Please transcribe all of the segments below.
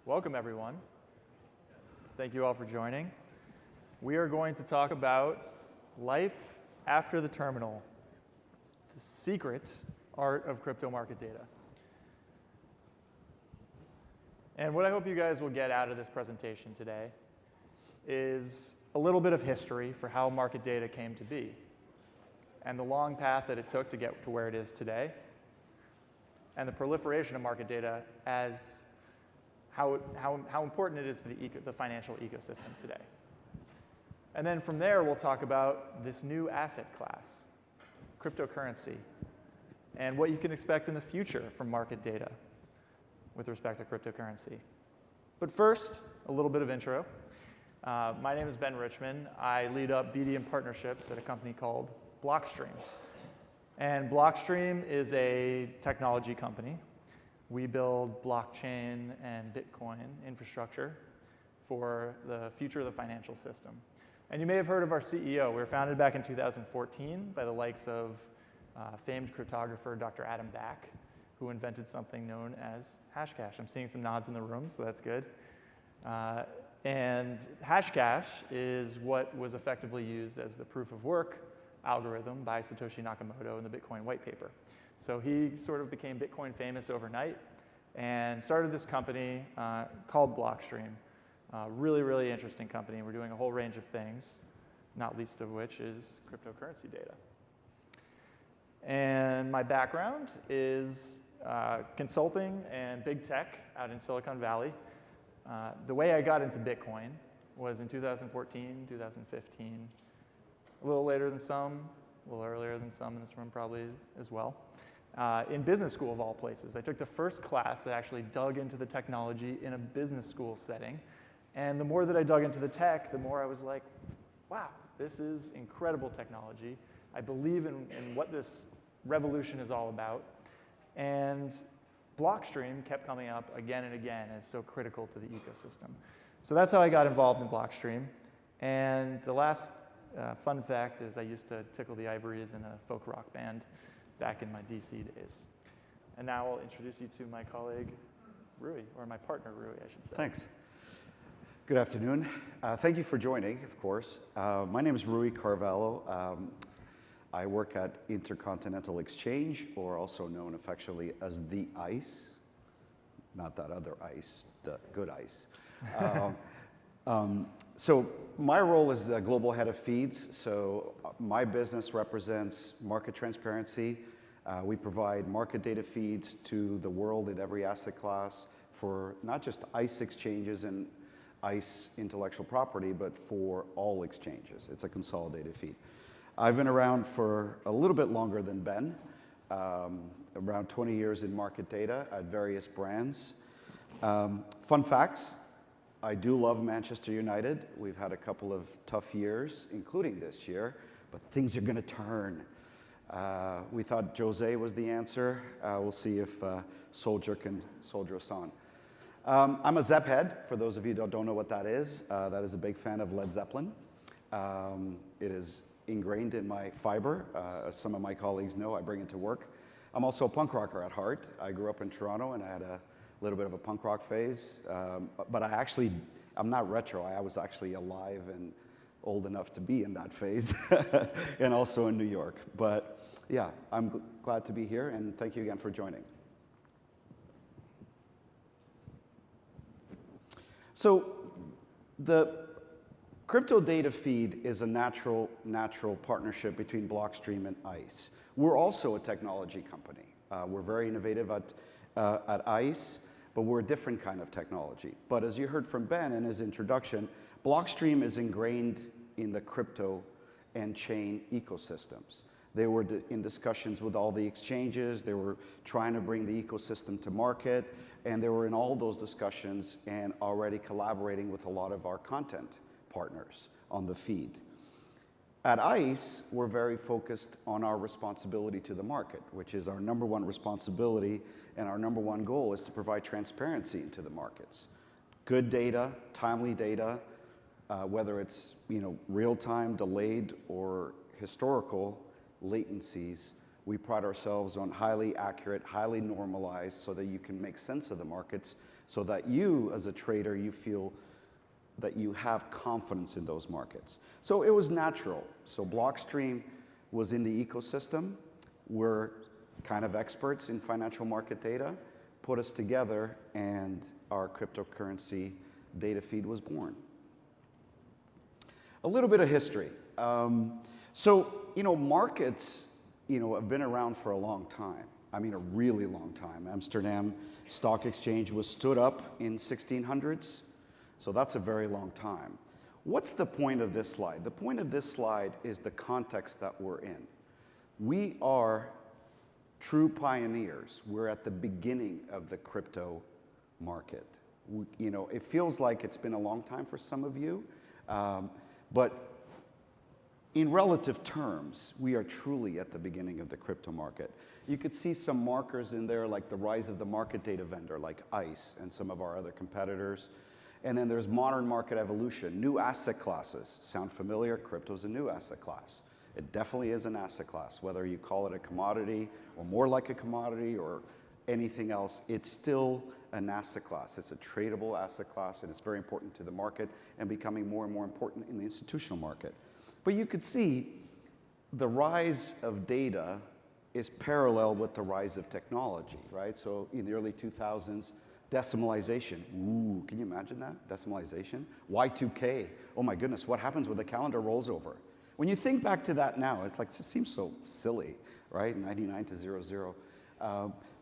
Welcome, everyone. Thank you all for joining. We are going to talk about life after the terminal, the secret art of crypto market data. And what I hope you guys will get out of this presentation today is a little bit of history for how market data came to be and the long path that it took to get to where it is today, and the proliferation of market data as how important it is to the financial ecosystem today. And then from there, we'll talk about this new asset class, cryptocurrency, and what you can expect in the future from market data with respect to cryptocurrency. But first, a little bit of intro. My name is Ben Richmond. I lead up BD and partnerships at a company called Blockstream. And Blockstream is a technology company. We build blockchain and Bitcoin infrastructure for the future of the financial system. And you may have heard of our CEO. We were founded back in 2014 by the likes of famed cryptographer Dr. Adam Back, who invented something known as Hashcash. I'm seeing some nods in the room, so that's good. And Hashcash is what was effectively used as the proof of work algorithm by Satoshi Nakamoto in the Bitcoin white paper. So he sort of became Bitcoin famous overnight and started this company called Blockstream. Really, really interesting company. We're doing a whole range of things, not least of which is cryptocurrency data. And my background is consulting and big tech out in Silicon Valley. The way I got into Bitcoin was in 2014, 2015, a little later than some, a little earlier than some in this room probably as well. In business school of all places. I took the first class that actually dug into the technology in a business school setting. And the more that I dug into the tech, the more I was like, wow, this is incredible technology. I believe in what this revolution is all about. And Blockstream kept coming up again and again as so critical to the ecosystem. So that's how I got involved in Blockstream. And the last fun fact is I used to tickle the ivories in a folk rock band back in my DC days. And now I'll introduce you to my colleague, Rui, or my partner, Rui, I should say. Thanks. Good afternoon. Thank you for joining, of course. My name is Rui Carvalho. I work at Intercontinental Exchange, or also known affectionately as the ICE. Not that other ICE, the good ICE. So my role is the global head of feeds. So my business represents market transparency. We provide market data feeds to the world in every asset class for not just ICE exchanges and ICE intellectual property, but for all exchanges. It's a consolidated feed. I've been around for a little bit longer than Ben, around 20 years in market data at various brands. Fun facts. I do love Manchester United. We've had a couple of tough years, including this year, but things are going to turn. We thought Jose was the answer. We'll see if Soldier can soldier us on. I'm a Zepp head, for those of you that don't know what that is. That is a big fan of Led Zeppelin. It is ingrained in my fiber. As some of my colleagues know, I bring it to work. I'm also a punk rocker at heart. I grew up in Toronto and I had a little bit of a punk rock phase, but I'm not retro. I was actually alive and old enough to be in that phase, and also in New York. But yeah, I'm glad to be here, and thank you again for joining. So the crypto data feed is a natural partnership between Blockstream and ICE. We're also a technology company. We're very innovative at ICE, but we're a different kind of technology. But as you heard from Ben in his introduction, Blockstream is ingrained in the crypto and chain ecosystems. They were in discussions with all the exchanges. They were trying to bring the ecosystem to market, and they were in all those discussions and already collaborating with a lot of our content partners on the feed. At ICE, we're very focused on our responsibility to the market, which is our number one responsibility, and our number one goal is to provide transparency into the markets. Good data, timely data, whether it's real-time, delayed, or historical latencies, We pride ourselves on highly accurate, highly normalized, so that you can make sense of the markets, so that you, as a trader, you feel that you have confidence in those markets. So it was natural. So Blockstream was in the ecosystem. We're kind of experts in financial market data, put us together, and our cryptocurrency data feed was born. A little bit of history. Markets, have been around for a long time. I mean, a really long time. Amsterdam Stock Exchange was stood up in 1600s, so that's a very long time. What's the point of this slide? The point of this slide is the context that we're in. We are true pioneers. We're at the beginning of the crypto market. It feels like it's been a long time for some of you, but in relative terms, we are truly at the beginning of the crypto market. You could see some markers in there, like the rise of the market data vendor, like ICE and some of our other competitors. And then there's modern market evolution, new asset classes. Sound familiar? Crypto's a new asset class. It definitely is an asset class, whether you call it a commodity or more like a commodity or anything else, it's still an asset class. It's a tradable asset class, and it's very important to the market and becoming more and more important in the institutional market. But you could see the rise of data is parallel with the rise of technology, right? So in the early 2000s, decimalization. Ooh, can you imagine that? Decimalization. Y2K. Oh my goodness, what happens when the calendar rolls over? When you think back to that now, it's like, it just seems so silly, right? 99 to 00.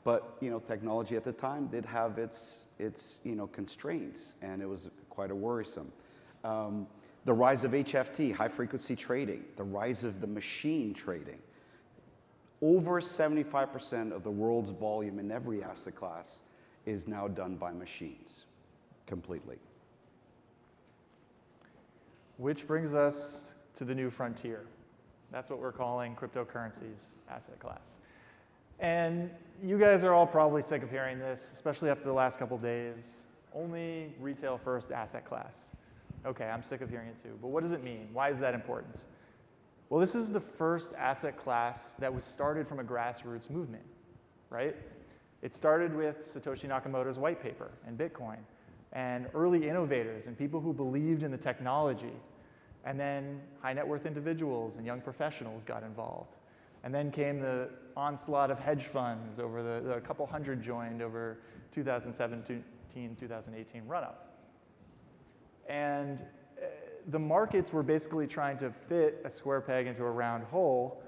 But technology at the time did have its constraints, and it was quite worrisome. The rise of HFT, high-frequency trading, the rise of the machine trading. Over 75% of the world's volume in every asset class is now done by machines, completely. Which brings us to the new frontier. That's what we're calling cryptocurrencies asset class. And you guys are all probably sick of hearing this, especially after the last couple days. Only retail first asset class. Okay, I'm sick of hearing it too, but what does it mean? Why is that important? Well, this is the first asset class that was started from a grassroots movement, right? It started with Satoshi Nakamoto's white paper and Bitcoin, and early innovators and people who believed in the technology. And then high net worth individuals and young professionals got involved. And then came the onslaught of hedge funds over the couple hundred joined over 2017, 2018 run-up. And the markets were basically trying to fit a square peg into a round hole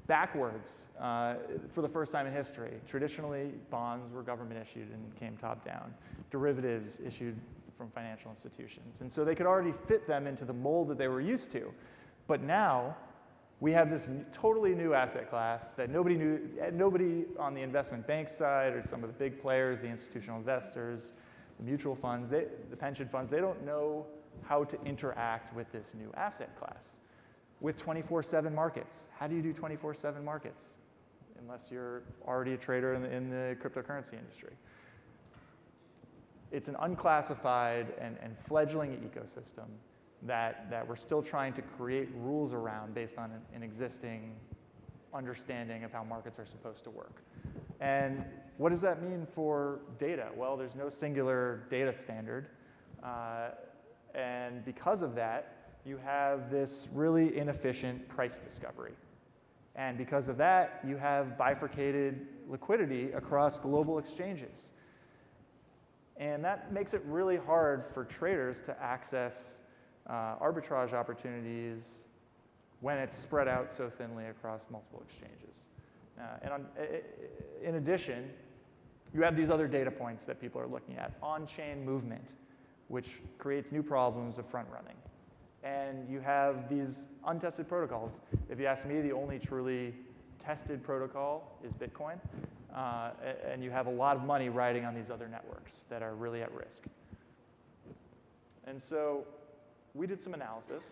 backwards for the first time in history. Traditionally, bonds were government issued and came top down. Derivatives issued from financial institutions. And so they could already fit them into the mold that they were used to. But now, we have this totally new asset class that nobody on the investment bank side or some of the big players, the institutional investors, the mutual funds, the pension funds, they don't know how to interact with this new asset class. With 24/7 markets, how do you do 24/7 markets? Unless you're already a trader in the cryptocurrency industry. It's an unclassified and fledgling ecosystem that we're still trying to create rules around based on an existing understanding of how markets are supposed to work. And what does that mean for data? Well, there's no singular data standard. And because of that, you have this really inefficient price discovery. And because of that, you have bifurcated liquidity across global exchanges. And that makes it really hard for traders to access arbitrage opportunities when it's spread out so thinly across multiple exchanges. In addition, you have these other data points that people are looking at. On-chain movement, which creates new problems of front-running. And you have these untested protocols. If you ask me, the only truly tested protocol is Bitcoin. And you have a lot of money riding on these other networks that are really at risk. And so we did some analysis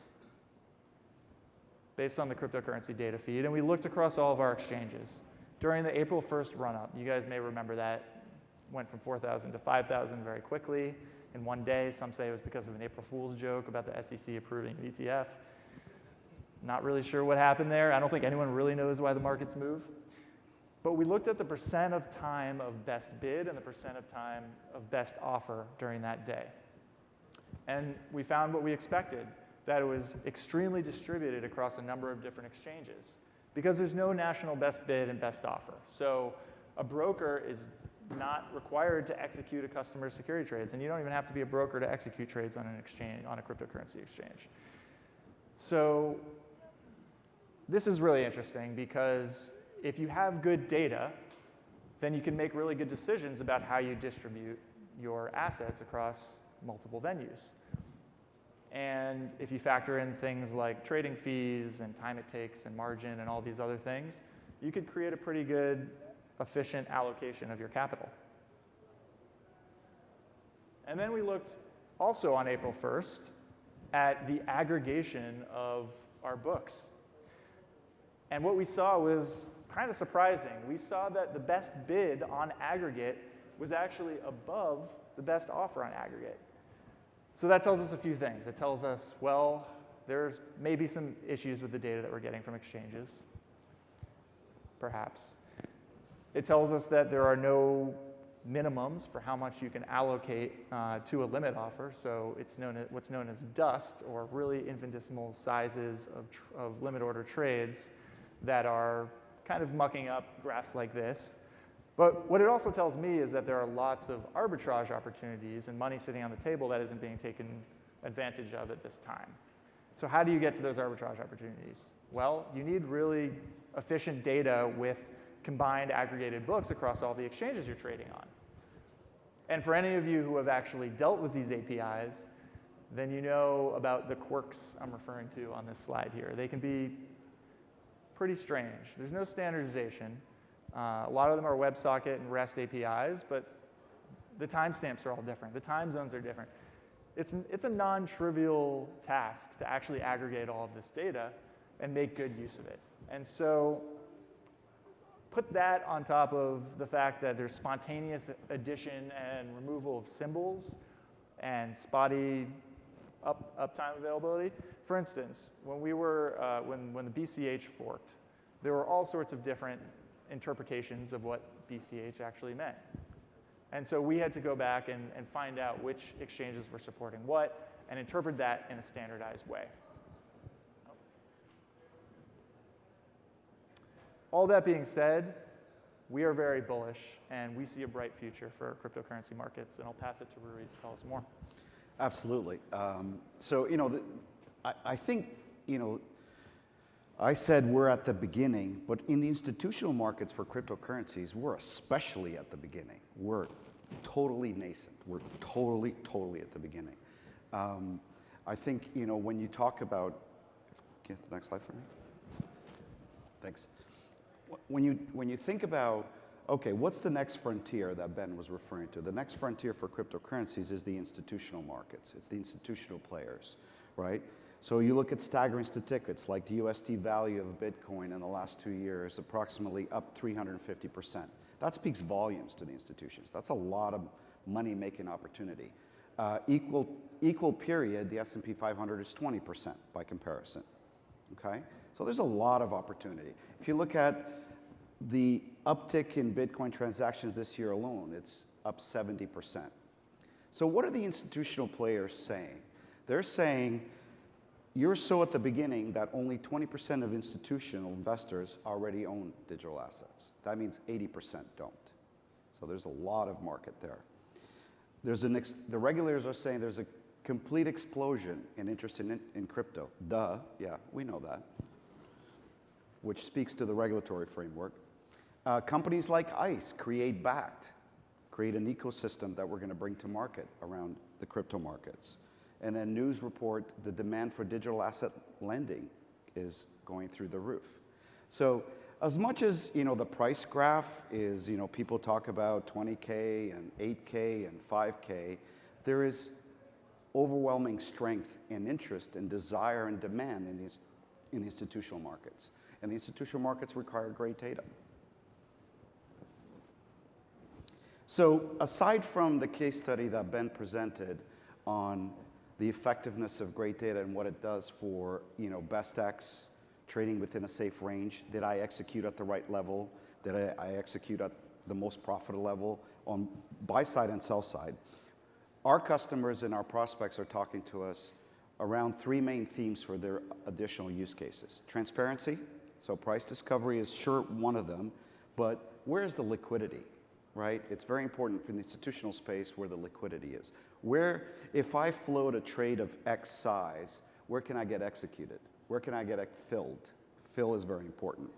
based on the cryptocurrency data feed, and we looked across all of our exchanges. During the April 1st run-up, you guys may remember that, went from 4,000 to 5,000 very quickly in one day. Some say it was because of an April Fool's joke about the SEC approving an ETF. Not really sure what happened there. I don't think anyone really knows why the markets move. But we looked at the percent of time of best bid and the percent of time of best offer during that day. And we found what we expected, that it was extremely distributed across a number of different exchanges because there's no national best bid and best offer. So a broker is not required to execute a customer's security trades, and you don't even have to be a broker to execute trades on an exchange, on a cryptocurrency exchange. So this is really interesting because if you have good data, then you can make really good decisions about how you distribute your assets across multiple venues. And if you factor in things like trading fees and time it takes and margin and all these other things, you could create a pretty good, efficient allocation of your capital. And then we looked also on April 1st at the aggregation of our books. And what we saw was kind of surprising. We saw that the best bid on aggregate was actually above the best offer on aggregate. So that tells us a few things. It tells us, well, there's maybe some issues with the data that we're getting from exchanges, perhaps. It tells us that there are no minimums for how much you can allocate to a limit offer. So it's what's known as dust, or really infinitesimal sizes of limit order trades that are kind of mucking up graphs like this. But what it also tells me is that there are lots of arbitrage opportunities and money sitting on the table that isn't being taken advantage of at this time. So how do you get to those arbitrage opportunities? Well, you need really efficient data with combined aggregated books across all the exchanges you're trading on. And for any of you who have actually dealt with these APIs, then you know about the quirks I'm referring to on this slide here. They can be pretty strange. There's no standardization. A lot of them are WebSocket and REST APIs, but the timestamps are all different. The time zones are different. It's a non-trivial task to actually aggregate all of this data and make good use of it. And so put that on top of the fact that there's spontaneous addition and removal of symbols and spotty uptime availability. For instance, when the BCH forked, there were all sorts of different interpretations of what BCH actually meant. And so we had to go back and find out which exchanges were supporting what and interpret that in a standardized way. All that being said, we are very bullish and we see a bright future for cryptocurrency markets, and I'll pass it to Rui to tell us more. Absolutely. So, I think, I said we're at the beginning, but in the institutional markets for cryptocurrencies, we're especially at the beginning. We're totally nascent. We're totally at the beginning. I think, when you talk about, get the next slide for me. Thanks. When you think about, okay, what's the next frontier that Ben was referring to? The next frontier for cryptocurrencies is the institutional markets. It's the institutional players, right? So you look at staggering statistics like the USD value of Bitcoin in the last 2 years, approximately up 350%. That speaks volumes to the institutions. That's a lot of money-making opportunity. Equal period, the S&P 500 is 20% by comparison, okay? So there's a lot of opportunity. If you look at the uptick in Bitcoin transactions this year alone, it's up 70%. So what are the institutional players saying? They're saying, you're so at the beginning that only 20% of institutional investors already own digital assets. That means 80% don't. So there's a lot of market there. The regulators are saying there's a complete explosion in interest in crypto. Duh, yeah, we know that, which speaks to the regulatory framework. Companies like ICE create an ecosystem that we're going to bring to market around the crypto markets. And then news report, the demand for digital asset lending is going through the roof. So as much as the price graph is, people talk about 20K and 8K and 5K, there is overwhelming strength and interest and desire and demand in the institutional markets. And the institutional markets require great data. So aside from the case study that Ben presented on the effectiveness of great data and what it does for BestX trading within a safe range? Did I execute at the right level? Did I execute at the most profitable level on buy side and sell side? Our customers and our prospects are talking to us around three main themes for their additional use cases. Transparency, so price discovery is sure one of them, but where's the liquidity, right? It's very important for the institutional space where the liquidity is. Where, if I float a trade of X size, where can I get executed? Where can I get it filled? Fill is very important.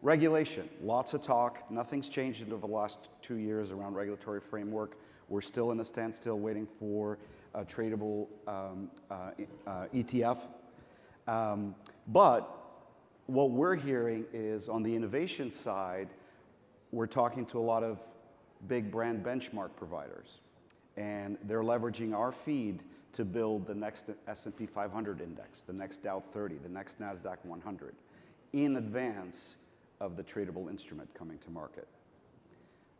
Regulation, lots of talk. Nothing's changed over the last 2 years around regulatory framework. We're still in a standstill waiting for a tradable ETF. But what we're hearing is on the innovation side, we're talking to a lot of big brand benchmark providers. And they're leveraging our feed to build the next S&P 500 index, the next Dow 30, the next NASDAQ 100, in advance of the tradable instrument coming to market.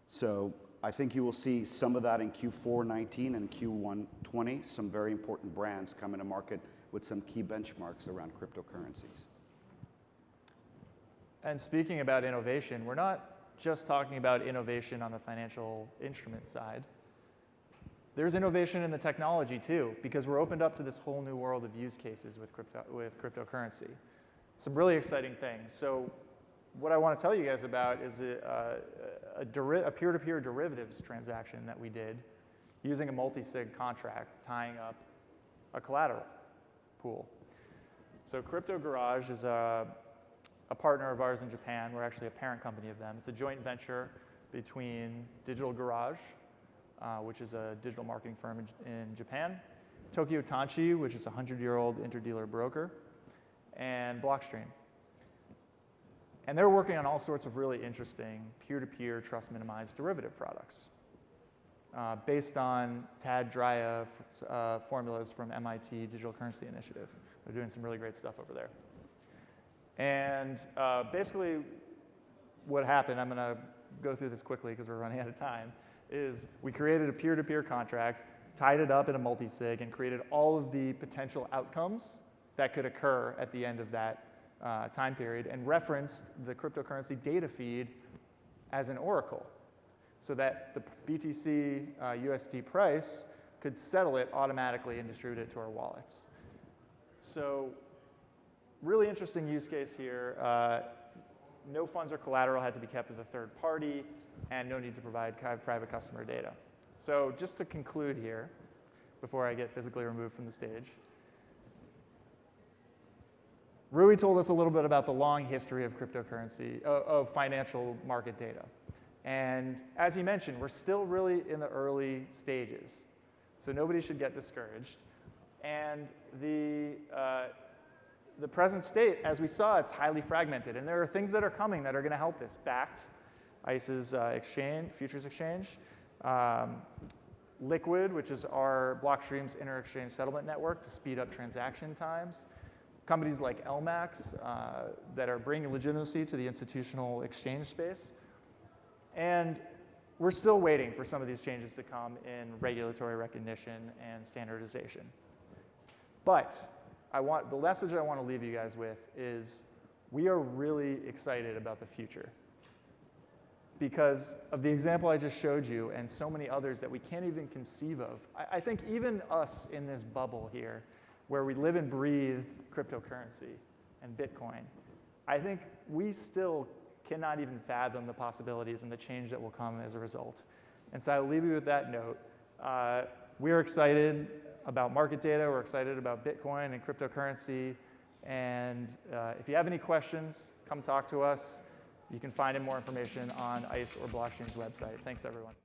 So I think you will see some of that in Q4 19 and Q1 20, some very important brands coming to market with some key benchmarks around cryptocurrencies. And speaking about innovation, we're not just talking about innovation on the financial instrument side. There's innovation in the technology too, because we're opened up to this whole new world of use cases with cryptocurrency. Some really exciting things. So what I want to tell you guys about is a peer-to-peer derivatives transaction that we did using a multi-sig contract tying up a collateral pool. So Crypto Garage is a partner of ours in Japan. We're actually a parent company of them. It's a joint venture between Digital Garage, which is a digital marketing firm in Japan, Tokyo Tanchi, which is a 100-year-old interdealer broker, and Blockstream. And they're working on all sorts of really interesting peer-to-peer trust minimized derivative products based on Tad Drya formulas from MIT Digital Currency Initiative. They're doing some really great stuff over there. And basically what happened, I'm going to go through this quickly because we're running out of time, is we created a peer-to-peer contract, tied it up in a multi-sig, and created all of the potential outcomes that could occur at the end of that time period, and referenced the cryptocurrency data feed as an oracle, so that the BTC USD price could settle it automatically and distribute it to our wallets. So really interesting use case here. No funds or collateral had to be kept with a third party, and no need to provide private customer data. So just to conclude here, before I get physically removed from the stage, Rui told us a little bit about the long history of cryptocurrency, of financial market data. And as he mentioned, we're still really in the early stages. So nobody should get discouraged. And the present state, as we saw, it's highly fragmented. And there are things that are coming that are going to help this. Backed, ICE's exchange, futures exchange. Liquid, which is our Blockstream's inter-exchange settlement network to speed up transaction times. Companies like LMAX that are bringing legitimacy to the institutional exchange space. And we're still waiting for some of these changes to come in regulatory recognition and standardization. But the message I want to leave you guys with is we are really excited about the future because of the example I just showed you and so many others that we can't even conceive of. I think even us in this bubble here, where we live and breathe cryptocurrency and Bitcoin, I think we still cannot even fathom the possibilities and the change that will come as a result. And so I'll leave you with that note. We're excited about market data. We're excited about Bitcoin and cryptocurrency. And if you have any questions, come talk to us. You can find more information on ICE or Blockstream's website. Thanks, everyone.